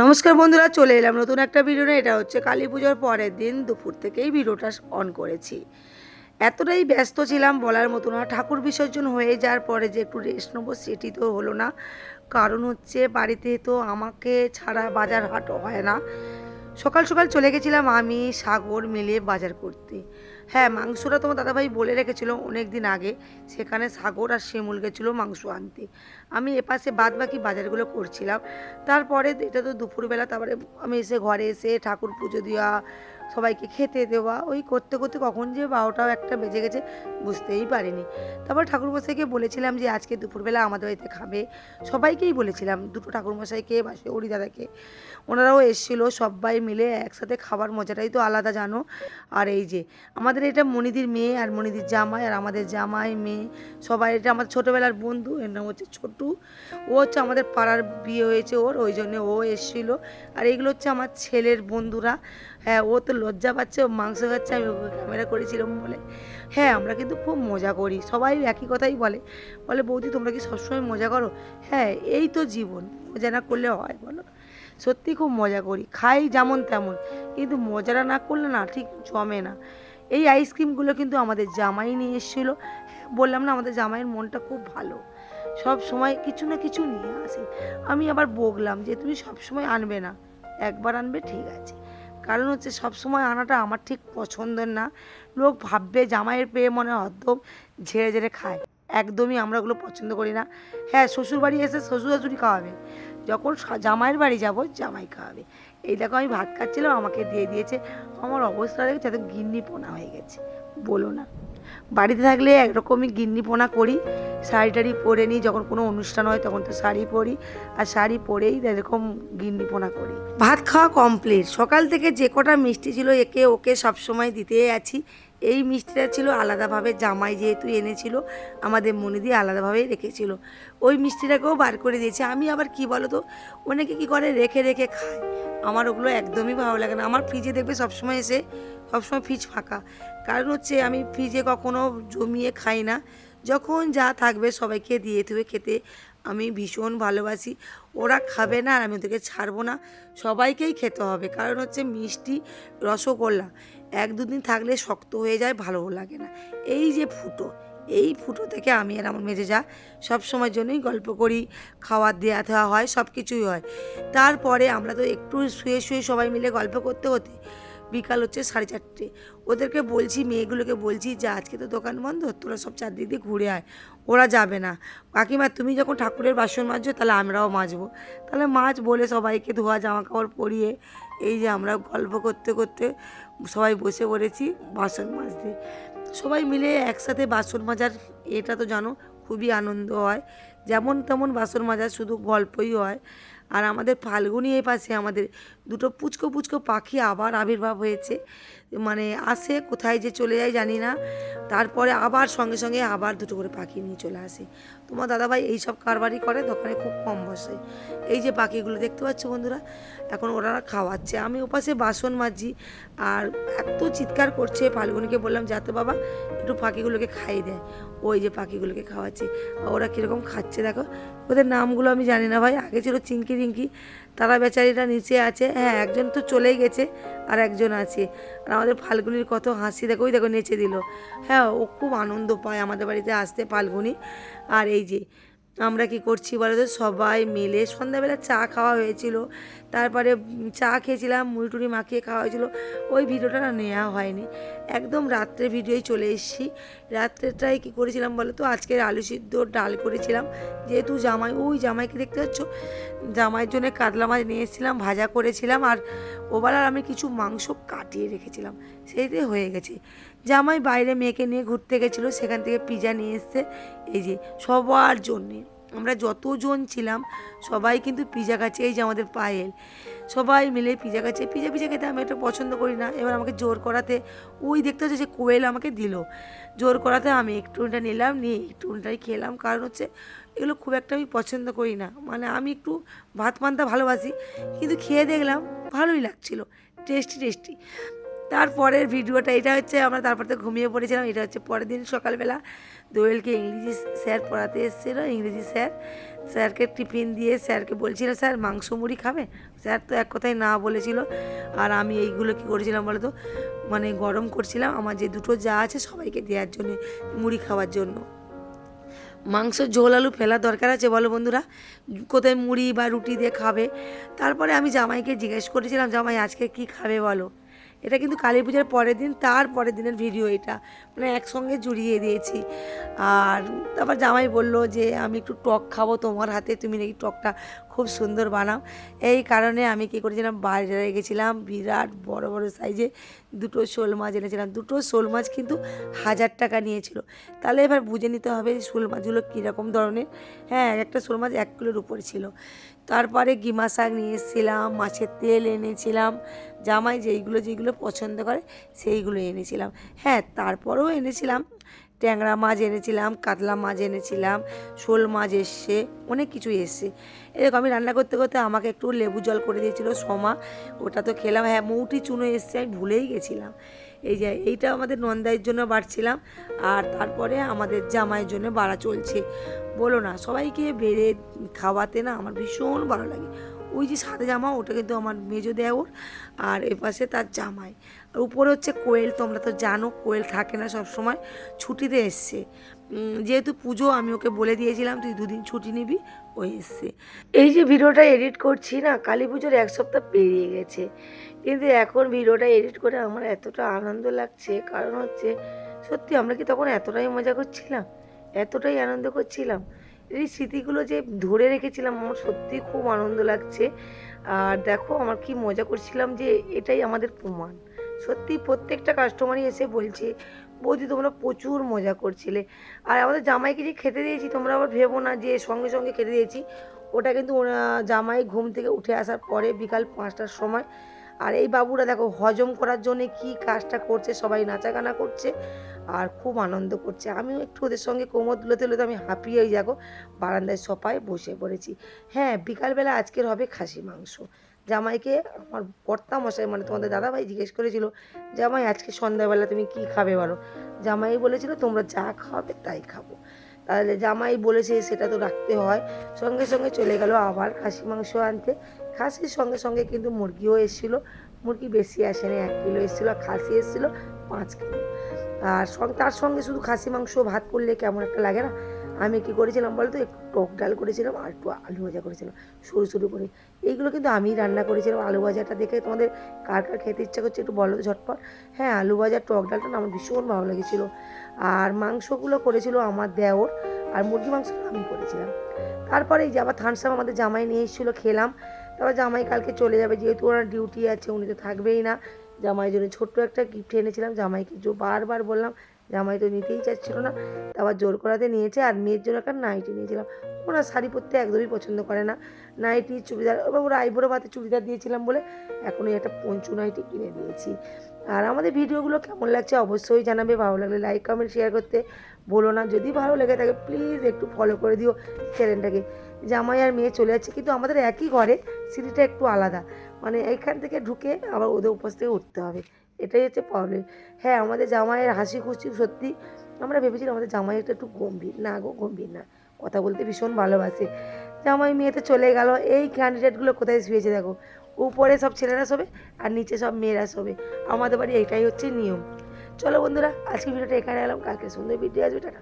নমস্কার বন্ধুরা, চলে এলাম নতুন একটা ভিডিও নিয়ে। এটা হচ্ছে কালী পুজোর পরের দিন দুপুর থেকেই ভিডিওটা অন করেছি। এতটাই ব্যস্ত ছিলাম বলার মতো না। ঠাকুর বিসর্জন হয়ে যাওয়ার পরে যে একটু রেস্ট নেবো সেটি তো হলো না। কারণ হচ্ছে বাড়িতে তো আমাকে ছাড়া বাজার হাটও হয় না। সকাল সকাল চলে গেছিলাম আমি সাগর মিলে বাজার করতে। হ্যাঁ, মাংসটা তোমার দাদাভাই বলে রেখেছিল অনেক দিন আগে, সেখানে সাগর আর শিমুল গেছিলো মাংস আনতে। আমি এপাশে বাদ বাকি বাজারগুলো করছিলাম। তারপরে এটা তো দুপুরবেলা, তারপরে আমি এসে ঘরে এসে ঠাকুর পুজো দেওয়া, সবাইকে খেতে দেওয়া, ওই করতে করতে কখন যে 12টাও 1টা বেজে গেছে বুঝতেই পারিনি। তারপর ঠাকুরমশাইকে বলেছিলাম যে আজকে দুপুরবেলা আমাদের বাড়িতে খাবে। সবাইকেই বলেছিলাম, দুটো ঠাকুরমশাইকে বা ওরি দাদাকে, ওনারাও এসেছিলো। সবাই মিলে একসাথে খাবার মজাটাই তো আলাদা, জানো। আর এই যে আমাদের এটা মনিদির মেয়ে আর মনিদির জামাই আর আমাদের জামাই মেয়ে সবাই, এটা আমার ছোটোবেলার বন্ধু, এর নাম হচ্ছে ছোটু। ও হচ্ছে আমাদের পাড়ার বিয়ে হয়েছে ওর, ওই জন্য ও এসেছিলো। আর এইগুলো হচ্ছে আমার ছেলের বন্ধুরা। হ্যাঁ, ও তো লজ্জা পাচ্ছে, ও মাংস খাচ্ছে, আমি ওকে ক্যামেরা করেছিলাম বলে। হ্যাঁ, আমরা কিন্তু খুব মজা করি, সবাই একই কথাই বলে, বলে বৌদি তোমরা কি সবসময় মজা করো? হ্যাঁ, এই তো জীবন, মজা না করলে হয় বলো? সত্যি খুব মজা করি, খাই যেমন তেমন, কিন্তু মজাটা না করলে না ঠিক জমে না। এই আইসক্রিমগুলো কিন্তু আমাদের জামাই নিয়ে এসেছিলো। হ্যাঁ, বললাম না আমাদের জামাইয়ের মনটা খুব ভালো, সব সময় কিছু না কিছু নিয়ে আসে। আমি আবার বকলাম যে তুমি সব সময় আনবে না, একবার আনবে ঠিক আছে। কারণ হচ্ছে সব সময় আনাটা আমার ঠিক পছন্দের না। লোক ভাববে জামাইয়ের পেয়ে মনে হদ্দম ঝেড়ে ঝেড়ে খায়, একদমই আমরা ওগুলো পছন্দ করি না। হ্যাঁ, শ্বশুর বাড়ি এসে শ্বশুর শাশুড়ি খাওয়াবে, যখন জামাইয়ের বাড়ি যাব জামাই খাওয়াবে। এই দেখো আমি ভাত খাচ্ছিলাম, আমাকে দিয়ে দিয়েছে। আমার অবস্থা দেখছে এত গিন্নিপোনা হয়ে গেছে, বলো না। বাড়িতে থাকলে একরকমই গিন্নিপোনা করি, শাড়ি টাড়ি পরে নিই, যখন কোনো অনুষ্ঠান হয় তখন তো শাড়ি পরি, আর শাড়ি পরেই এরকম গিন্নিপোনা করি। ভাত খাওয়া কমপ্লিট। সকাল থেকে যে কটা মিষ্টি ছিল একে ওকে সবসময় দিতেই আছি। এই মিষ্টিটা ছিল আলাদাভাবে, জামাই যেহেতু এনেছিল আমাদের মনিদি আলাদাভাবেই রেখেছিল, ওই মিষ্টিটাকেও বার করে দিয়েছে। আমি আবার কি বলো তো, অনেকে কী করে রেখে রেখে খায়, আমার ওগুলো একদমই ভালো লাগে না। আমার ফ্রিজে দেখবে সবসময় এসে, সবসময় ফ্রিজ ফাঁকা। কারণ হচ্ছে আমি ফ্রিজে কখনো জমিয়ে খাই না, যখন যা থাকবে সবাইকে দিয়ে দেবে খেতে। আমি ভীষণ ভালোবাসি, ওরা খাবে না আর আমি ওদেরকে ছাড়বো না, সবাইকেই খেতে হবে। কারণ হচ্ছে মিষ্টি, রসগোল্লা 1-2 দিন থাকলে শক্ত হয়ে যায়, ভালো লাগে না। এই যে ফুটো, এই ফুটো থেকে আমি আর আমার মেজে যা সব সময়ের জন্যই গল্প করি, খাওয়ার দেওয়া দেওয়া হয়, সব কিছুই হয়। তারপরে আমরা তো একটু শুয়ে শুয়ে সবাই মিলে গল্প করতে করতে বিকাল হচ্ছে 4:30। ওদেরকে বলছি, মেয়েগুলোকে বলছি যে আজকে তো দোকান বন্ধ, তোরা সব চারদিক দিয়ে ঘুরে আয়। ওরা যাবে না। কাকিমা তুমি যখন ঠাকুরের বাসন মাজছো তাহলে আমরাও মাজবো, তাহলে মাছ বলে সবাইকে ধোয়া জামা কাপড় পরিয়ে এই যে আমরা গল্প করতে করতে সবাই বসে পড়েছি বাসন মাজতে। সবাই মিলে একসাথে বাসন মাজার এটা তো জানো খুবই আনন্দ হয়, যেমন তেমন বাসন মাজার শুধু গল্পই হয়। আর আমাদের ফাল্গুনি এই পাশে আমাদের দুটো পুচকো পুচকো পাখি আবার আবির্ভাব হয়েছে, মানে আসে কোথায় যে চলে যায় জানি না, তারপরে আবার সঙ্গে সঙ্গে আবার দুটো করে পাখি নিয়ে চলে আসে। তোমার দাদাভাই এইসব কারবারই করে, দোকানে খুব কম বসে। এই যে পাখিগুলো দেখতে পাচ্ছ বন্ধুরা, এখন ওরা খাওয়াচ্ছে, আমি ওপাশে বাসন মাজছি। আর এত চিৎকার করছে, ফাল্গুনিকে বললাম যা তো বাবা একটু পাখিগুলোকে খাইয়ে দেয়। ওই যে পাখিগুলোকে খাওয়াচ্ছে, ওরা কীরকম খাচ্ছে দেখো। ওদের নামগুলো আমি জানি না ভাই, আগে ছিল চিঙ্কি রিঙ্কি, তারা বেচারিটা নিচে আছে। হ্যাঁ, একজন তো চলেই গেছে আর একজন আছে। আর আমাদের ফাল্গুনির কত হাসি দেখো, ওই দেখো নেচে দিল। হ্যাঁ, ও খুব আনন্দ পায় আমাদের বাড়িতে আসতে ফাল্গুনি। আর এই যে আমরা কি করছি বলো তো, সবাই মিলে সন্ধ্যাবেলা চা খাওয়া হয়েছিল, তারপরে চা খেয়েছিলাম, মুড়ি টুড়ি মাখিয়ে খাওয়া হয়েছিল। ওই ভিডিওটা না নেওয়া হয়নি, একদম রাত্রে ভিডিওই চলে এসেছি। রাত্রেটাই কী করেছিলাম বলো তো, আজকে আলু সিদ্ধ ডাল করেছিলাম, যেহেতু জামাই, ওই জামাইকে দেখতে পাচ্ছ, জামাইয়ের জন্য কাতলা মাছ নিয়ে এসেছিলাম, ভাজা করেছিলাম, আর ওবেলার আমি কিছু মাংস কাটিয়ে রেখেছিলাম, সেইতে হয়ে গেছে। জামাই বাইরে মেয়েকে নিয়ে ঘুরতে গেছিলো, সেখান থেকে পিজা নিয়ে এসছে। এই যে সবার জন্যে আমরা যতজন ছিলাম সবাই কিন্তু পিজা খাচ্ছে। এই যে আমাদের পায়েল, সবাই মিলে পিজা খাচ্ছে। পিজা পিজা খেতে আমি এটা পছন্দ করি না, এবার আমাকে জোর করাতে, ওই দেখতে হচ্ছে যে কোয়েল আমাকে দিল, জোর করাতে আমি একটুটা নিলাম, নিয়ে একটুটাই খেলাম। কারণ হচ্ছে এগুলো খুব একটা আমি পছন্দ করি না, মানে আমি একটু ভাত পান্তা ভালোবাসি, কিন্তু খেয়ে দেখলাম ভালোই লাগছিলো, টেস্টি টেস্টি। তারপরের ভিডিওটা এটা হচ্ছে আমরা তারপর তো ঘুমিয়ে পড়েছিলাম। এটা হচ্ছে পরের দিন সকালবেলা দোয়েলকে ইংরেজি স্যার পড়াতে এসেছিলো, ইংরেজি স্যারকে টিফিন দিয়ে স্যারকে বলছিল স্যার মাংস মুড়ি খাবে, স্যার তো এক কথায় না বলেছিল। আর আমি এইগুলো কী করেছিলাম বলো তো, মানে গরম করছিলাম আমার যে দুটো যা আছে সবাইকে দেওয়ার জন্য, মুড়ি খাওয়ার জন্য। মাংসর ঝোল আলু ফেলার দরকার আছে বলো বন্ধুরা, কোথায় মুড়ি বা রুটি দিয়ে খাবে। তারপরে আমি জামাইকে জিজ্ঞেস করেছিলাম জামাই আজকে কি খাবে বলো। এটা কিন্তু কালী পূজার পরের দিন, তার পরের দিনের ভিডিও এটা, মানে একসঙ্গে জুড়িয়ে দিয়েছি। আর তারপর জামাই বললো যে আমি একটু টক খাবো তোমার হাতে, তুমি নাকি টকটা খুব সুন্দর বানাও। এই কারণে আমি কী করেছিলাম, বাজারে গেছিলাম, বিরাট বড় বড় সাইজে দুটো শোল মাছ এনেছিলাম। দুটো শোল মাছ কিন্তু 1000 টাকা নিয়েছিল। তাহলে এবার বুঝে নিতে হবে শোল মাছগুলো কীরকম ধরনের। হ্যাঁ, একটা শোল মাছ 1 কিলোর উপরে ছিল। তারপরে গিমা শাক নিয়ে এসেছিলাম, মাছের তেল এনেছিলাম, জামাই যেইগুলো পছন্দ করে সেইগুলো এনেছিলাম। হ্যাঁ, তারপরেও এনেছিলাম ট্যাংরা মাছ এনেছিলাম, কাতলা মাছ এনেছিলাম, শোল মাছ এসছে, অনেক কিছু এসছে। এরকম আমি রান্না করতে করতে আমাকে একটু লেবু জল করে দিয়েছিল সোমা, ওটা তো খেলাম। হ্যাঁ, মৌটি চুনো এসছে, আমি ভুলেই গেছিলাম। এই যে এইটা আমাদের নন্দাইয়ের জন্য বাড়ছিলাম, আর তারপরে আমাদের জামাইয়ের জন্য বাড়া চলছে। বলো না, সবাইকে বেড়ে খাওয়াতে না আমার ভীষণ ভালো লাগে। ওই যে সাদা জামা ওটা কিন্তু আমার মেজো দেওর, আর এপাশে তার জামাই। আর উপরে হচ্ছে কোয়েল, তোমরা তো জানো কোয়েল থাকে না সব সময়, ছুটিতে এসছে। যেহেতু পুজো আমি ওকে বলে দিয়েছিলাম তুই 2 দিন ছুটি নিবি, ও এসছে। এই যে ভিডিওটা এডিট করছি না, কালী পুজোর 1 সপ্তাহ পেরিয়ে গেছে, কিন্তু এখন ভিডিওটা এডিট করে আমার এতটা আনন্দ লাগছে। কারণ হচ্ছে সত্যি আমরা কি তখন এতটাই মজা করছিলাম, এতটাই আনন্দ করছিলাম। এই স্মৃতিগুলো যে ধরে রেখেছিলাম, আমার সত্যিই খুব আনন্দ লাগছে। আর দেখো আমার কি মজা করছিলাম, যে এটাই আমাদের প্রমাণ। সত্যি প্রত্যেকটা কাস্টমারই এসে বলছে বৌদি তোমরা প্রচুর মজা করছিলে। আর আমাদের জামাইকে যে খেতে দিয়েছি, তোমরা আবার ভেবো না যে সঙ্গে সঙ্গে খেতে দিয়েছি, ওটা কিন্তু জামাই ঘুম থেকে উঠে আসার পরে বিকাল 5টার সময়। আর এই বাবুরা দেখো হজম করার জন্য কি কাজটা করছে, সবাই নাচাগানা করছে আর খুব আনন্দ করছে। আমিও একটু ওদের সঙ্গে কোমর দুলোতে দুলোতে আমি হাঁপিয়ে দেখো বারান্দায় সোফায় বসে পড়েছি। হ্যাঁ, বিকালবেলা আজকের হবে খাসি মাংস। জামাইকে আমার কর্তা মশাই, মানে তোমাদের দাদাভাই জিজ্ঞেস করেছিল জামাই আজকে সন্ধ্যাবেলা তুমি কি খাবে বলো। জামাই বলেছিল তোমরা যা খাওয়াবে তাই খাবো। তাহলে জামাই বলেছে সেটা তো রাখতে হয়। সঙ্গে সঙ্গে চলে গেল আবার খাসি মাংস আনতে। খাসির সঙ্গে সঙ্গে কিন্তু মুরগিও এসেছিলো। মুরগি বেশি আসেনি, 1 কিলো এসেছিলো, আর খাসি এসেছিলো 5 কিলো। আর তার সঙ্গে শুধু খাসি মাংস ভাত করলে কেমন একটা লাগে না। আমি কী করেছিলাম বলতো, একটু টক ডাল করেছিলাম আর একটু আলু ভাজা করেছিলাম সরু সরু করে। এইগুলো কিন্তু আমিই রান্না করেছিলাম। আলু ভাজাটা দেখে তোমাদের কার কার খেতে ইচ্ছা করছে একটু বলো ঝটপট। হ্যাঁ, আলু ভাজা টক ডালটা না আমার ভীষণ ভালো লেগেছিলো। আর মাংসগুলো করেছিল আমার দেওর, আর মুরগি মাংসটা আমি করেছিলাম। তারপরে এই যে আবার থামস আপ আমাদের জামাই নিয়ে এসেছিলো, খেলাম। তারপর জামাই কালকে চলে যাবে, যেহেতু ওনার ডিউটি আছে, উনি তো থাকবেই না। জামাইয়ের জন্য ছোট্ট একটা গিফট এনেছিলাম জামাইকে, বারবার বললাম, জামাই তো নিতেই চাচ্ছিল না। তারপর জোর করাতে নিয়েছে। আর মেয়ের জন্য একটা নাইটি নিয়েছিলাম। ওরা শাড়ি পরতে একদমই পছন্দ করে না, নাইটি চুড়িদার, এবার ওরা আইবুড়ো ভাতে চুড়িদার দিয়েছিলাম বলে এখন ওই একটা পঞ্চু নাইটি কিনে দিয়েছি। আর আমাদের ভিডিওগুলো কেমন লাগছে অবশ্যই জানাবে, ভালো লাগলে লাইক কমেন্ট শেয়ার করতে বলো না। যদি ভালো লেগে থাকে প্লিজ একটু ফলো করে দিও চ্যানেলটাকে। জামাই আর মেয়ে চলে যাচ্ছে, কিন্তু আমাদের একই ঘরে, সিঁড়িটা একটু আলাদা, মানে এইখান থেকে ঢুকে আবার ওদের উপর থেকে উঠতে হবে, এটাই হচ্ছে প্রবলেম। হ্যাঁ, আমাদের জামাইয়ের হাসি খুশি সত্যি, আমরা ভেবেছিলাম আমাদের জামাইটা একটু গম্ভীর, না গো গম্ভীর না, কথা বলতে ভীষণ ভালোবাসে। জামাই মেয়েতে চলে গেল, এই ক্যান্ডিডেটগুলো কোথায় শুয়েছে দেখো, উপরে সব ছেলেরা শোবে আর নিচে সব মেয়েরা শোবে। আমাদের বাড়ি এটাই হচ্ছে নিয়ম। চলো বন্ধুরা, আজকে ভিডিওটা এখানে এলাম, কালকে সুন্দর ভিডিও আসবে, টাটা।